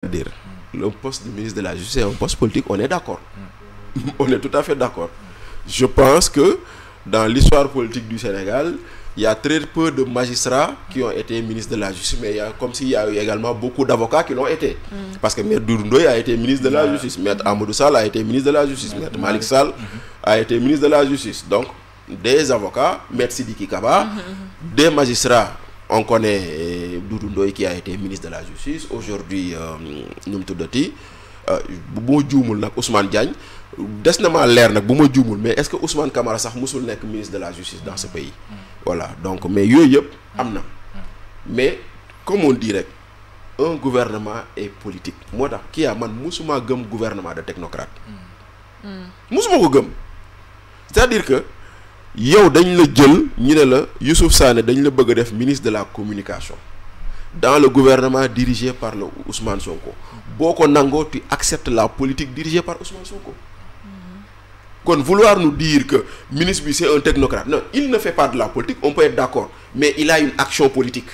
dire le poste de ministre de la Justice est un poste politique, on est d'accord. On est tout à fait d'accord. Je pense que dans l'histoire politique du Sénégal, il y a très peu de magistrats qui ont été ministres de la Justice, mais il y a, comme s'il y a eu également beaucoup d'avocats qui l'ont été. Parce que Maître Doudou Ndoye a été ministre de la Justice, Maître Amadou Sall a été ministre de la Justice, Maître Malick Sall a été ministre de la Justice. Donc, des avocats, Maître Sidiki Kaba, des magistrats. On connaît Doudou Ndoye qui a été ministre de la Justice. Aujourd'hui, nous tuddati bu ma juumul nag Ousmane Diagne des na ma leer nag bu ma juumul, mais est-ce que Ousmane Camara sax musul nekk ministre de la Justice dans ce pays. Voilà, donc mais yooyu yëpp am na. Mais comme on dit rek, un gouvernement est politique. Moo tax kii man musuma gëm gouvernement de technocrate. Musuma ko gëm. C'est-à-dire que yow dañ la jël ñu ne la Youssouf Sané dañ la bëgg a def ministre de la communication dans le gouvernement dirigé par le Ousmane Sonko. Boo ko nangoo tu acceptes la politique dirigée par Ousmane Sonko. Kon vouloir nous dire que ministre bi c'est un technocrate, non, il ne fait pas de la politique, on peut être d'accord, mais il a une action politique.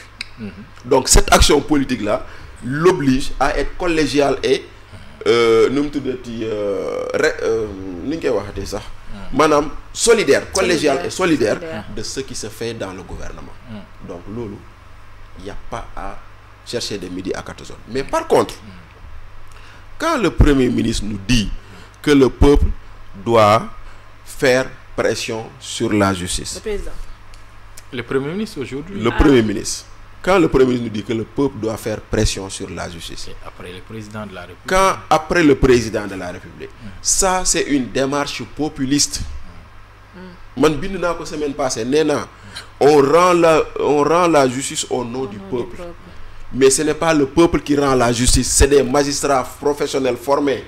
Donc cette action politique là l'oblige à être collégial et nu mu tuddati ni ñu koy waxatee sax. Maanaam solidaire, collégial et solidaire de ce qui se fait dans le gouvernement. Donc loolu il n'y a pas à chercher de midi à 14h. Mais par contre, quand le Premier ministre nous dit que le peuple doit faire pression sur la justice. Le président. Le Premier ministre aujourd'hui. Le Premier ministre. Quand le Premier ministre nous dit que le peuple doit faire pression sur la justice. Et après le président de la République. Quand après le président de la République. Ça c'est une démarche populiste. Man bind naa ko semaine passée nee naa on rend la justice au nom du peuple. Mais ce n'est pas le peuple qui rend la justice, c'est des magistrats professionnels formés.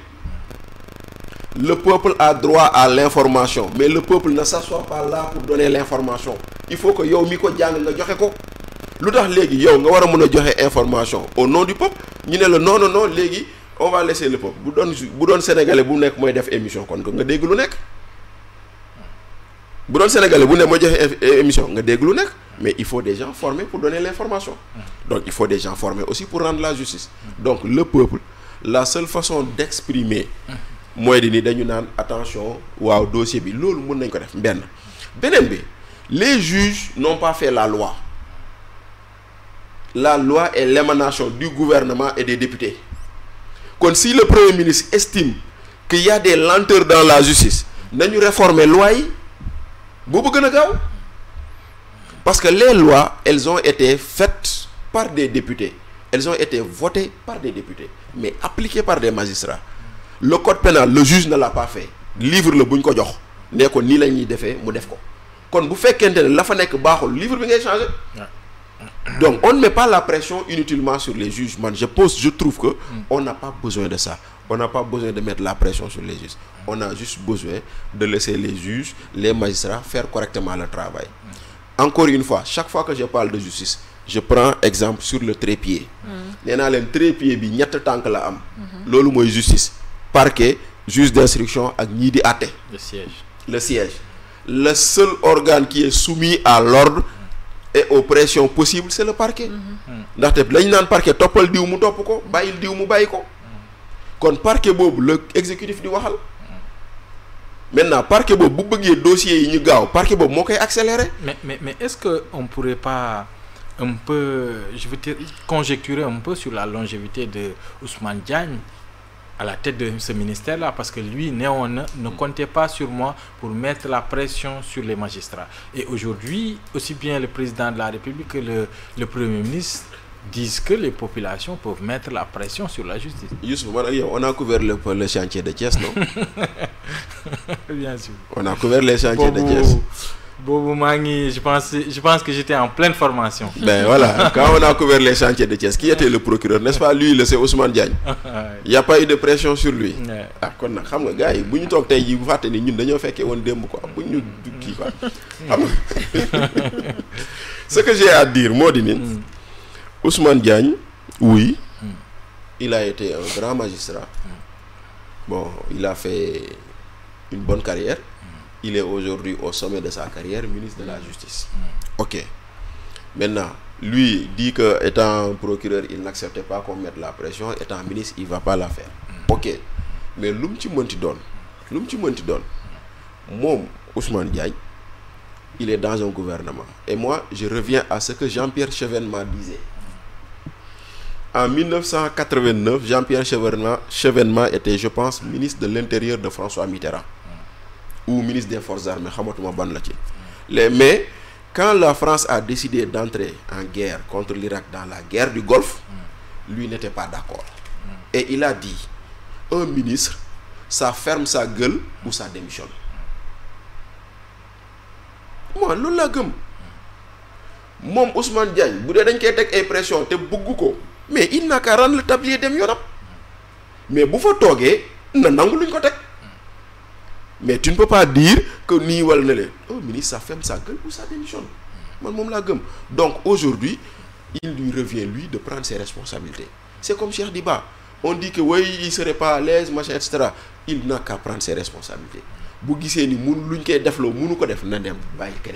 Le peuple a droit à l'information, mais le peuple ne s'assoit pas là pour donner l'information. Il faut que yow mi ko jàng nga joxe ko. Lu tax léegi yow nga war a mën a joxe information au nom du peuple ñu ne la non léegi on va laisser le peuple bu doon sénégalais bu nekk mooy def émission kon nga dégg lu nekk. Bu doon sénégalais bu ne mooy joxe émission nga dégg lu nekk, mais il faut des gens formés pour donner l'information. Donc il faut des gens formés aussi pour rendre la justice. Donc le peuple, la seule façon d'exprimer mooy di ni dañu naan attention waaw dossier bi loolu mën nañ ko def beneen bi les juges n'ont pas fait la loi. La loi est l'émanation du gouvernement et des députés. Kon si le Premier ministre estime qu'il y a des lenteurs dans la justice nañu réformer loi yi boobu gën a gaaw. Parce que les lois, elles ont été faites par des députés. Elles ont été votées par des députés, mais appliquées par des magistrats. Le code pénal, le juge ne l'a pas fait. Livre le buñ ko jox nee ko nii la ñuy defee mu def ko. Kon bu fekkente ne la fa nekk baaxul livre bi ngay changer. Donc on ne met pas la pression inutilement sur les juges. Man, je trouve que on n'a pas besoin de ça. On n'a pas besoin de mettre la pression sur les juges. On a juste besoin de laisser les juges, les magistrats faire correctement le travail. Encore une fois, chaque fois que je parle de justice, je prends exemple sur le trépied. Nee naa leen trépied bi ñett tànk la am. Loolu mooy justice. Parquet, juge d'instruction ak ñii di àtte. Le siège. Le siège. Le seul organe qui est soumis à l'ordre et aux pressions possibles, c'est le parquet. Ndaxte lañu naan parquet toppal diw mu topp ko, bàyyil diw mu bàyyi ko. Kon parquet boobu le exécutif di waxal. Maintenant parquet boobu bu bëggee dossiers yi ñu gaaw parquet boobu moo koy accélérer. Mais est-ce que on pourrait pas un peu, je veux dire, conjecturer un peu sur la longévité de Ousmane Diagne à la tête de ce ministère-là, parce que lui ne comptait pas sur moi pour mettre la pression sur les magistrats. Et aujourd'hui, aussi bien le président de la République que le Premier ministre disent que les populations peuvent mettre la pression sur la justice. Youssouf, on a couvert le chantier de Thiès, non? Bien sûr. On a couvert les chantiers de Thiès. Bobo Mangi, je pense que j'étais en pleine formation. Ben voilà, quand on a couvert les chantiers de Thiès, qui était le procureur, n'est-ce pas? Lui, c'est Ousmane Diagne. Il n'y a pas eu de pression sur lui. Ah, kon nag xam nga gars yi bu ñu toog tey jii bu fàtte ni ñun dañoo fekkee woon démb quoi bu ñu kii quoi. Xam nga ce que j'ai à dire moo di ni Ousmane Diagne, oui, il a été un grand magistrat. Bon, il a fait une bonne carrière. Il est aujourd'hui au sommet de sa carrière, ministre de la Justice. Ok. Maintenant, lui dit que étant procureur il n'acceptait pas qu'on mette la pression, étant ministre il va pas la faire. Ok, mais lu mu ci mënti doon moom Ousmane Diagne il est dans un gouvernement. Et moi je reviens à ce que Jean-Pierre Chevènement disait. En 1989, Jean-Pierre Chevènement était, je pense, ministre de l'Intérieur de François Mitterrand ou ministre des Forces armées, xamatuma ban la ci. Mais quand la France a décidé d'entrer en guerre contre l'Irak dans la guerre du Golfe, lui n'était pas d'accord. Et il a dit, un ministre, ça ferme sa gueule ou ça démissionne. Moi, loolu laa gëm. Moom Ousmane Diagne bu dee dañ koy teg ay pression te bëgg ko, mais il n'a qu'à rendre le tablier dem yoonam. Mais bu fa toogee na nangu luñ ko teg. Mais tu ne peux pas dire que nii wala ne leen un ministre ça ferme sa gueule ou ça démissionne. Man moom laa gëm. Donc aujourd'hui il lui revient lui de prendre ses responsabilités. C'est comme Cheikh Diba. On dit que oui il serait pas à l'aise machin et cetera. Il n'a qu'à prendre ses responsabilités. Bu gisee ni mun luñ koy defloo munu ko def na dem bàyyi keneen